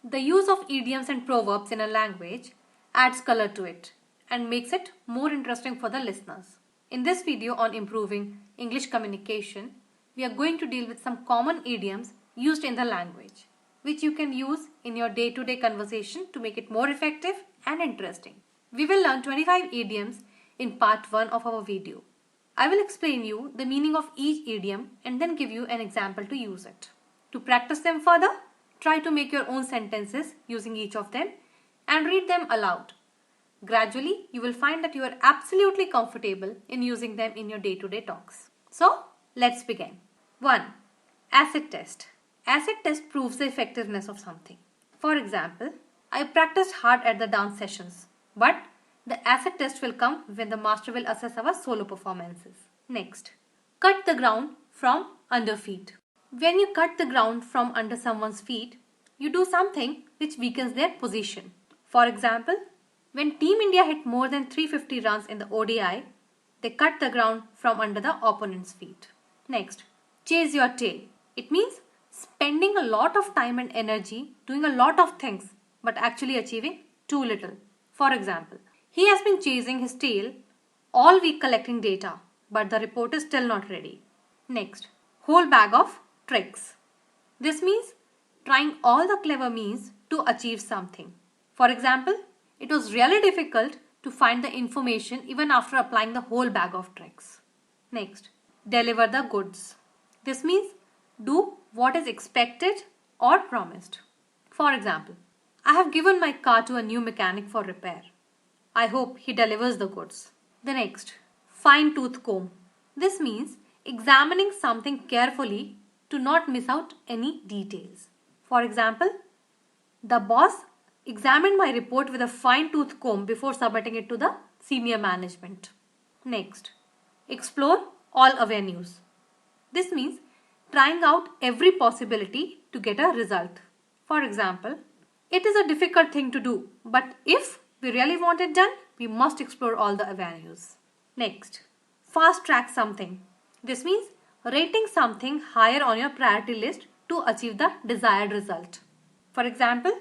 The use of idioms and proverbs in a language adds color to it and makes it more interesting for the listeners. In this video on improving English communication, we are going to deal with some common idioms used in the language, which you can use in your day-to-day conversation to make it more effective and interesting. We will learn 25 idioms in part 1 of our video. I will explain you the meaning of each idiom and then give you an example to use it. To practice them further, try to make your own sentences using each of them and read them aloud. Gradually, you will find that you are absolutely comfortable in using them in your day-to-day talks. So, let's begin. 1. Acid test. Acid test proves the effectiveness of something. For example, I practiced hard at the dance sessions, but the acid test will come when the master will assess our solo performances. Next, cut the ground from under feet. When you cut the ground from under someone's feet, you do something which weakens their position. For example, when Team India hit more than 350 runs in the ODI, they cut the ground from under the opponent's feet. Next, chase your tail. It means spending a lot of time and energy doing a lot of things but actually achieving too little. For example, he has been chasing his tail all week collecting data, but the report is still not ready. Next, whole bag of tricks. This means trying all the clever means to achieve something. For example, it was really difficult to find the information even after applying the whole bag of tricks. Next, deliver the goods. This means do what is expected or promised. For example, I have given my car to a new mechanic for repair. I hope he delivers the goods. The next, fine-tooth comb. This means examining something carefully to not miss out any details. For example, the boss examined my report with a fine-tooth comb before submitting it to the senior management. Next, explore all avenues. This means trying out every possibility to get a result. For example, it is a difficult thing to do, but if we really want it done, we must explore all the avenues. Next, fast track something. This means rating something higher on your priority list to achieve the desired result. For example,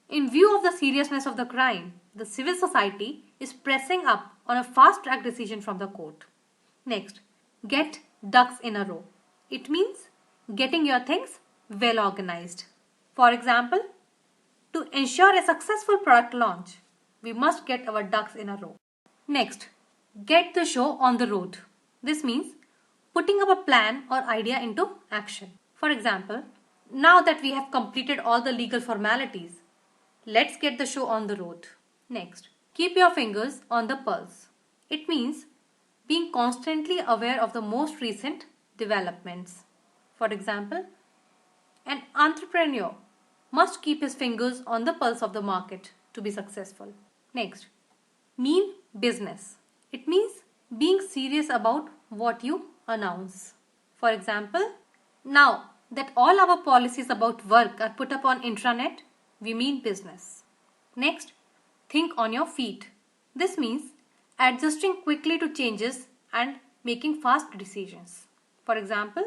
in view of the seriousness of the crime, the civil society is pressing up on a fast track decision from the court. Next, get ducks in a row. It means getting your things well organized. For example, to ensure a successful product launch, we must get our ducks in a row. Next, get the show on the road. This means putting up a plan or idea into action. For example, now that we have completed all the legal formalities, let's get the show on the road. Next, keep your fingers on the pulse. It means being constantly aware of the most recent developments. For example, an entrepreneur must keep his fingers on the pulse of the market to be successful. Next, mean business. It means being serious about what you announce. For example, now that all our policies about work are put up on intranet, we mean business. Next, think on your feet. This means adjusting quickly to changes and making fast decisions. For example,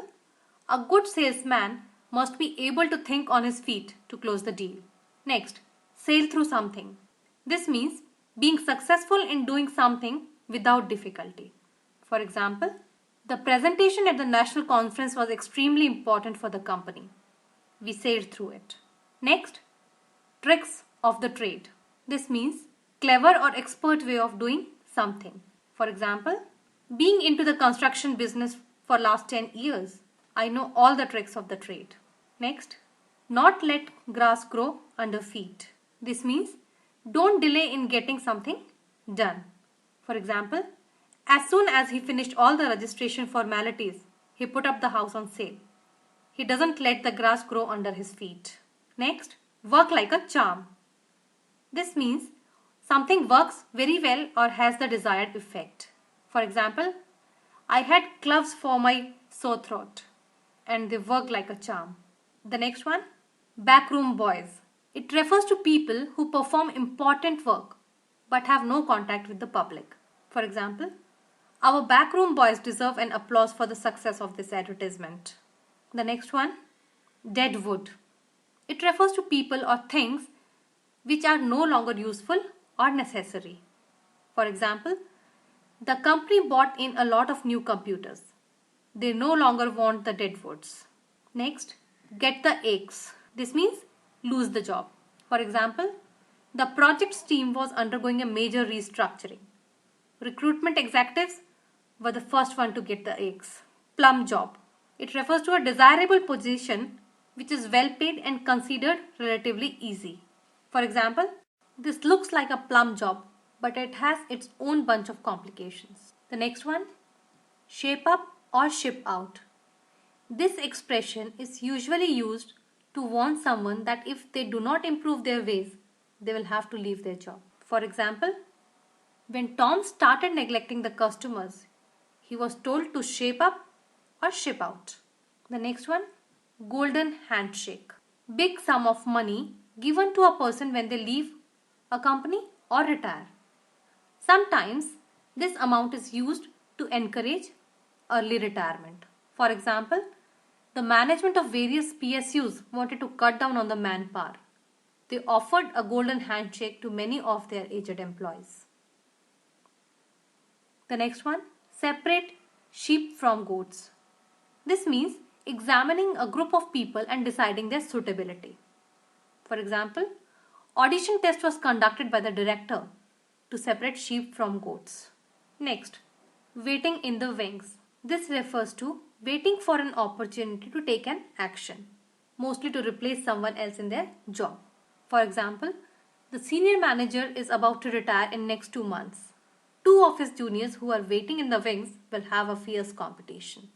a good salesman must be able to think on his feet to close the deal. Next, sail through something. This means being successful in doing something without difficulty. For example, the presentation at the national conference was extremely important for the company. We sailed through it. Next, tricks of the trade. This means clever or expert way of doing something. For example, being into the construction business for last 10 years, I know all the tricks of the trade. Next, not let grass grow under feet. This means don't delay in getting something done. For example, as soon as he finished all the registration formalities, he put up the house on sale. He doesn't let the grass grow under his feet. Next, work like a charm. This means something works very well or has the desired effect. For example, I had gloves for my sore throat and they work like a charm. The next one, backroom boys. It refers to people who perform important work but have no contact with the public. For example, our backroom boys deserve an applause for the success of this advertisement. The next one, dead wood. It refers to people or things which are no longer useful or necessary. For example, the company bought in a lot of new computers. They no longer want the dead woods. Next, get the aches. This means lose the job. For example, the project's team was undergoing a major restructuring. Recruitment executives were the first one to get the aches. Plum job. It refers to a desirable position which is well paid and considered relatively easy. For example, this looks like a plum job, but it has its own bunch of complications. The next one, shape up or ship out. This expression is usually used to warn someone that if they do not improve their ways, they will have to leave their job. For example, when Tom started neglecting the customers, he was told to shape up or ship out. The next one, golden handshake. Big sum of money given to a person when they leave a company or retire. Sometimes this amount is used to encourage early retirement. For example, the management of various PSUs wanted to cut down on the manpower. They offered a golden handshake to many of their aged employees. The next one, separate sheep from goats. This means examining a group of people and deciding their suitability. For example, audition test was conducted by the director to separate sheep from goats. Next, waiting in the wings. This refers to waiting for an opportunity to take an action, mostly to replace someone else in their job. For example, the senior manager is about to retire in next 2 months. Two of his juniors who are waiting in the wings will have a fierce competition.